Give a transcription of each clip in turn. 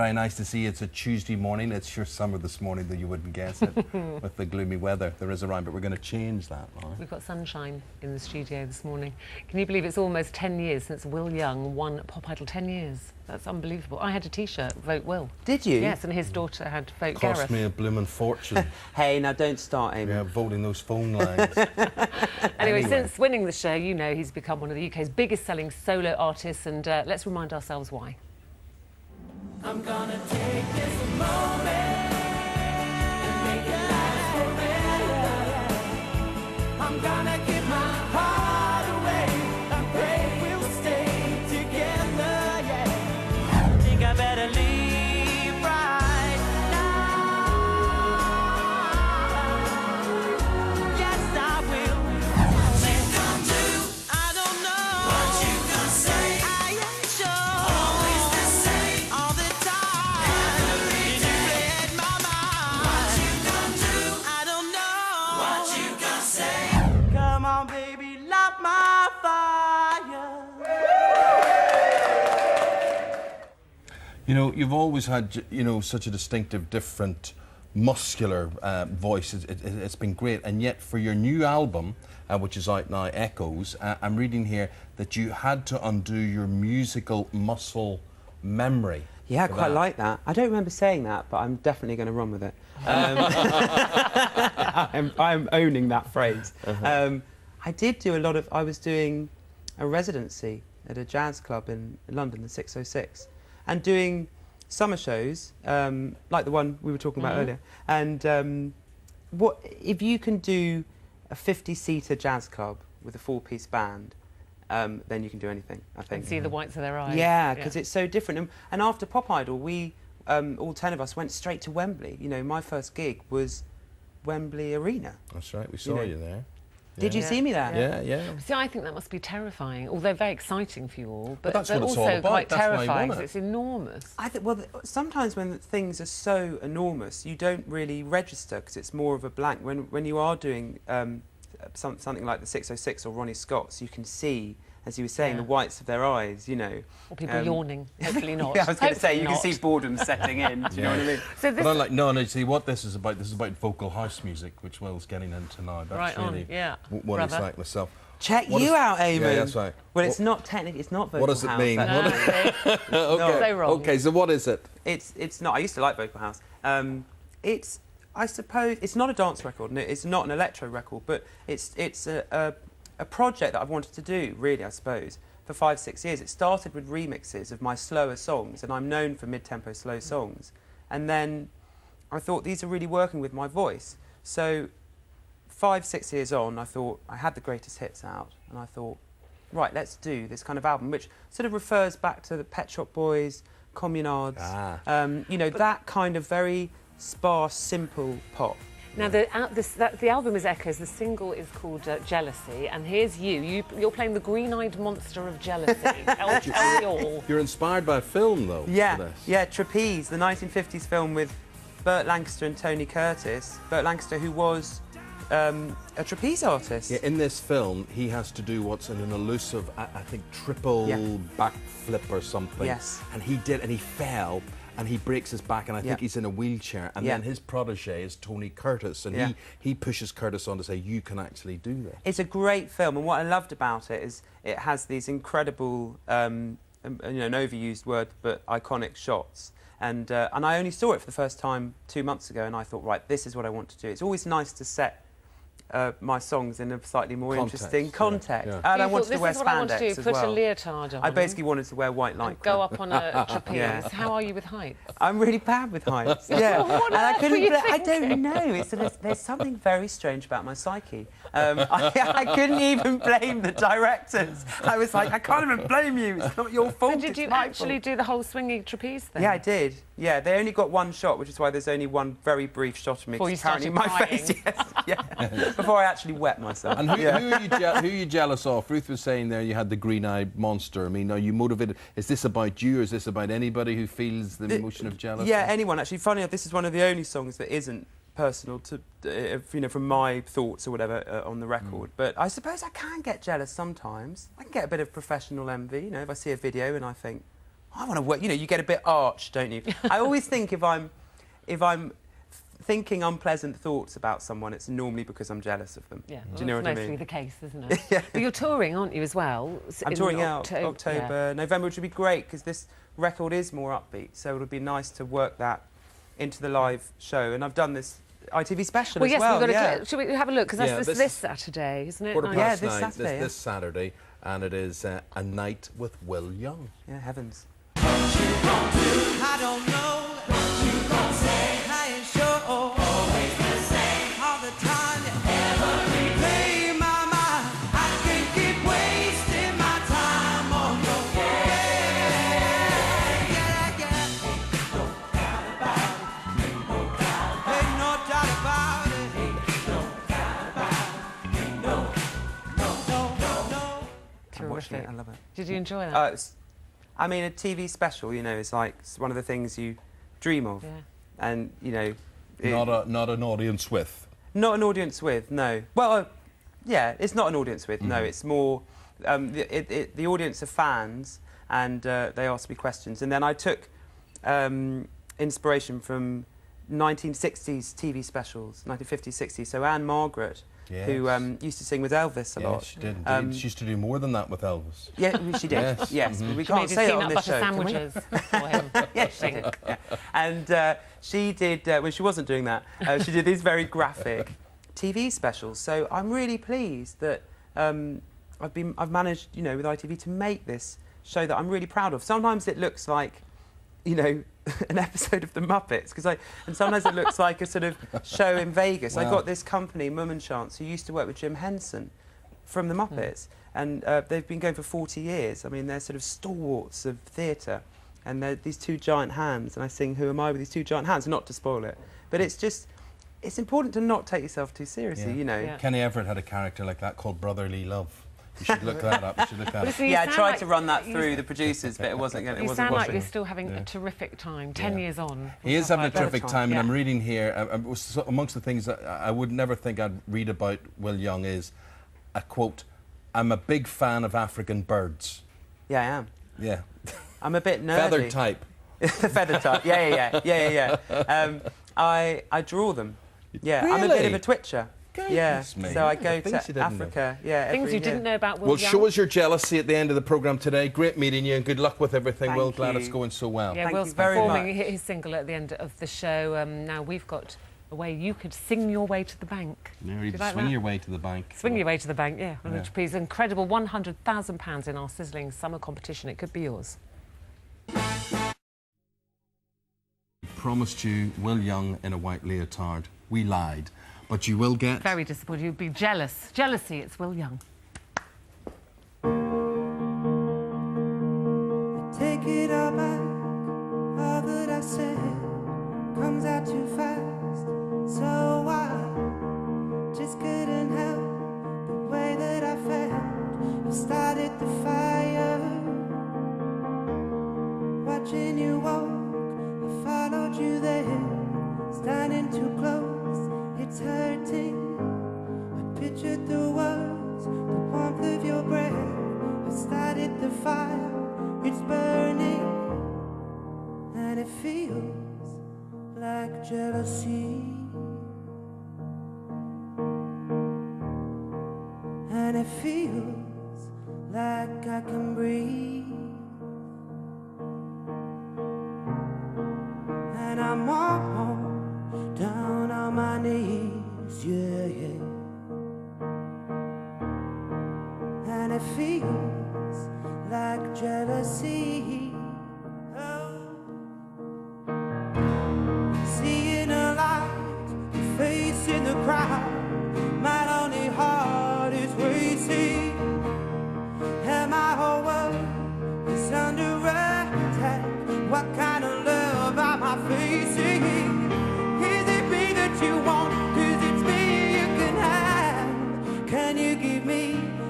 very nice to see you. It's a Tuesday morning. It's sure summer this morning, though you wouldn't guess it, with the gloomy weather. There is a rhyme, but we're going to change that. Right? We've got sunshine in the studio this morning. Can you believe it's almost 10 years since Will Young won Pop Idol? 10 years. That's unbelievable. I had a T-shirt, Vote Will. Did you? Yes, and his daughter had Vote Gareth. Cost me a blooming fortune. Hey, now don't start, Amy. Yeah, voting those phone lines. Anyway, since winning the show, you know he's become one of the UK's biggest selling solo artists, and let's remind ourselves why. I'm gonna take this moment and make it last forever. I'm gonna give my heart away. I pray we'll stay together, yeah. I think I better leave right now. Yes, I will. What you gonna do? I don't know. What you gonna say? I ain't sure. Always the same. All the time. Every day. You read my mind. What you gonna do? I don't know. What you gonna say? Come on, baby, light my fire. You know, you've always had, you know, such a distinctive, different, muscular voice. It's been great. And yet, for your new album, which is out now, Echoes, I'm reading here that you had to undo your musical muscle memory. Yeah, I for quite that. like that. I don't remember saying that, but I'm definitely going to run with it. I'm owning that phrase. I did do a lot of... I was doing a residency at a jazz club in London, the 606, and doing summer shows, like the one we were talking about earlier. And what if you can do a 50-seater jazz club with a 4-piece band, then you can do anything, I think. And see the whites of their eyes. Yeah, because it's so different. And after Pop Idol, we, all 10 of us, went straight to Wembley. You know, my first gig was Wembley Arena. That's right, we saw know. you there. Did you Yeah. see me there? Yeah, yeah. See, I think that must be terrifying, although very exciting for you all, but that's what it's all also about. quite That's why you terrifying want because it. it's enormous. I think, well, sometimes when things are so enormous, you don't really register because it's more of a blank. When you are doing something like the 606 or Ronnie Scott's, you can see, as you were saying, Yeah. the whites of their eyes, you know. Or people yawning. Hopefully not. Yeah, I was going to say, you Hopefully can not. see boredom setting in, do you know what I mean? So this But I'm like, no, see what this is about vocal house music, which Will's getting into now. That's Right on, really yeah, what it's brother. like myself. Check What you is- out, Eamon. Yeah, that's right. Well, it's not technically, it's not vocal What does it house, mean? actually. Okay. So wrong. Okay, so what is it? It's not. I used to like vocal house. It's, I suppose, it's not a dance record. And it's not an electro record, but it's a project that I've wanted to do, really, I suppose, for 5-6 years. It started with remixes of my slower songs, and I'm known for mid-tempo slow songs. And then I thought these are really working with my voice. So 5-6 years on, I thought I had the greatest hits out, and I thought, right, let's do this kind of album, which sort of refers back to the Pet Shop Boys, Communards, you know, that kind of very sparse, simple pop. Now, the album is Echoes, the single is called Jealousy, and here's you're playing the green-eyed monster of jealousy. Tell me all. You're inspired by a film, though. Yeah, for this. yeah, Trapeze, the 1950s film with Burt Lancaster and Tony Curtis. Burt Lancaster, who was a trapeze artist. Yeah, in this film, he has to do what's an elusive, I think, triple backflip or something. Yes. And he did, and he fell, and he breaks his back, and I think he's in a wheelchair. And then his protege is Tony Curtis, and he pushes Curtis on to say, you can actually do this. It's a great film, and what I loved about it is it has these incredible, you know, an overused word, but iconic shots. And I only saw it for the first time 2 months ago, and I thought, right, this is what I want to do. It's always nice to set my songs in a slightly more interesting context. Yeah. And I You wanted thought, to wear this is what I want to spandex do, as put well. a leotard on. I basically wanted to wear white lycra. Go up on a trapeze. Yeah. How are you with heights? I'm really bad with heights. Yeah, What and I else were you I don't thinking? know. There's something very strange about my psyche. I couldn't even blame the directors. I was like, I can't even blame you. It's not your fault. So did it's you my actually fault. do the whole swinging trapeze thing? Yeah, I did. Yeah, they only got one shot, which is why there's only one very brief shot of me. Before you 'cause apparently started my face, yes, yeah. Before I actually wet myself. And who are you jealous of? Ruth was saying there you had the green-eyed monster. I mean, are you motivated? Is this about you, or is this about anybody who feels the emotion of jealousy? Yeah, anyone. Actually, funny enough, this is one of the only songs that isn't personal to, you know, from my thoughts or whatever on the record. But I suppose I can get jealous sometimes. I can get a bit of professional envy, you know, if I see a video and I think, I want to work. You know, you get a bit arch, don't you? I always think if I'm thinking unpleasant thoughts about someone, it's normally because I'm jealous of them. Yeah, Do well, you know that's what I mostly mean? the case, isn't it? Yeah. But you're touring, aren't you, as well? I'm In touring out Yeah. October, November, which would be great because this record is more upbeat. So it would be nice to work that into the live show. And I've done this ITV special Well, as yes, well. we've got yeah. a clip. Should we have a look? Because Yeah, that's this Saturday, isn't it? Quarter Nine- Yeah, past this 9, Saturday, yeah. this Saturday, and it is A Night with Will Young. Yeah, heavens. I don't know what you gon' say. I ain't sure. Always the same. All the time. Every play my mind. I can't keep wasting my time on your Ain't no doubt about it. No. I'm watching it. Terrific. I love it. Did you enjoy that? I mean, a TV special, you know, is like it's one of the things you dream of. Yeah. And, you know... Not an audience with. Not an audience with, no. Well, yeah, it's not an audience with, no. It's more... the audience are fans, and they ask me questions. And then I took inspiration from 1960s TV specials, 1950s, 60s. So Anne Margaret, who used to sing with Elvis a lot. Yes, she did. Indeed. She used to do more than that with Elvis. Yeah, she did. Yes. Yes, but we She made can't his say it peanut on this butter show. can we? sandwiches for him. Yes, she did. Yeah. And she did, when she wasn't doing that, she did these very graphic TV specials. So I'm really pleased that I've managed, you know, with ITV to make this show that I'm really proud of. Sometimes it looks like, you know, an episode of The Muppets, and sometimes it looks like a sort of show in Vegas. I Wow. got this company, Mum and Chance, who used to work with Jim Henson from The Muppets, and they've been going for 40 years. I mean, they're sort of stalwarts of theatre, and they're these two giant hands, and I sing Who Am I with these two giant hands, not to spoil it, but it's just, it's important to not take yourself too seriously, Yeah. you know. Yeah. Kenny Everett had a character like that called Brotherly Love. You should look that up. You should look that up. Listen, you Yeah, I sound tried like- to run that you- through the producers, but it wasn't going. It You wasn't sound like washing. you're still having a terrific time, 10 Yeah. years on. He is having a Stuff like that. terrific time, and I'm Yeah. reading here, amongst the things that I would never think I'd read about Will Young is a quote, "I'm a big fan of African birds." Yeah, I am. Yeah. I'm a bit nerdy. Feathered type. The feather type. Yeah. I draw them. Yeah, I'm a bit of Really? a twitcher. Goodness me. So I go Things you to didn't know. Africa. Yeah, Things every you didn't year. know about Will Well, Young. show us your jealousy at the end of the programme today. Great meeting you, and good luck with everything, Thank Will. Glad you. it's going so well. Yeah, Thank Will's you very performing much. his single at the end of the show. Now we've got a way you could sing your way to the bank. Yeah, Do you you like swing that? your way to the bank. Swing your way to the bank, yeah. Yeah. Which would be an incredible £100,000 in our sizzling summer competition. It could be yours. Promised you Will Young in a white leotard. We lied. But you will get... Very disappointed. You'd be jealous. Jealousy, it's Will Young. Take it all back, all that I said comes out too fast. So I just couldn't help the way that I felt. I started the fire, watching you walk. I followed you there, standing too close. It's hurting. I pictured the words, the warmth of your breath. I started the fire, it's burning, and it feels like jealousy. And it feels like I can breathe. And I'm all down on my knees, yeah. And it feels like jealousy. Oh. Seeing a light, your face in the crowd, my lonely heart is racing, and my whole world is under attack. What kind of love am I facing? Is it me that you want? 'Cause it's me you can have. Can you give me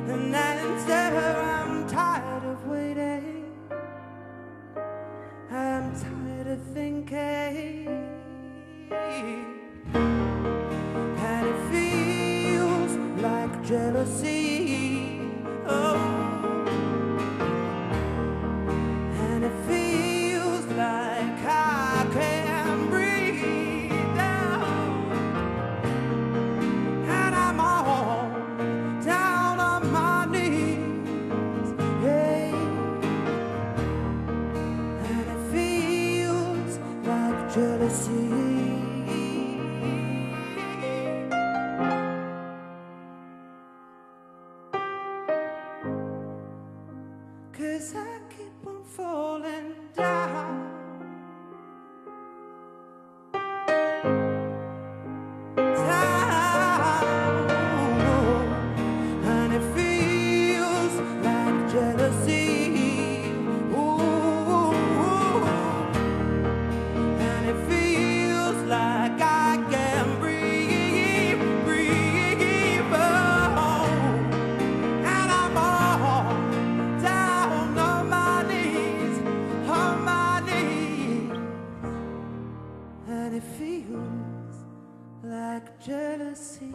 an answer? I'm tired of waiting. I'm tired of thinking. And it feels like jealousy. Oh. And it feels Cause I keep on falling down. And it feels like jealousy. Ooh, and it feels like I can breathe. Oh, and I'm all down on my knees, and it feels like jealousy.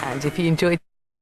And if you enjoyed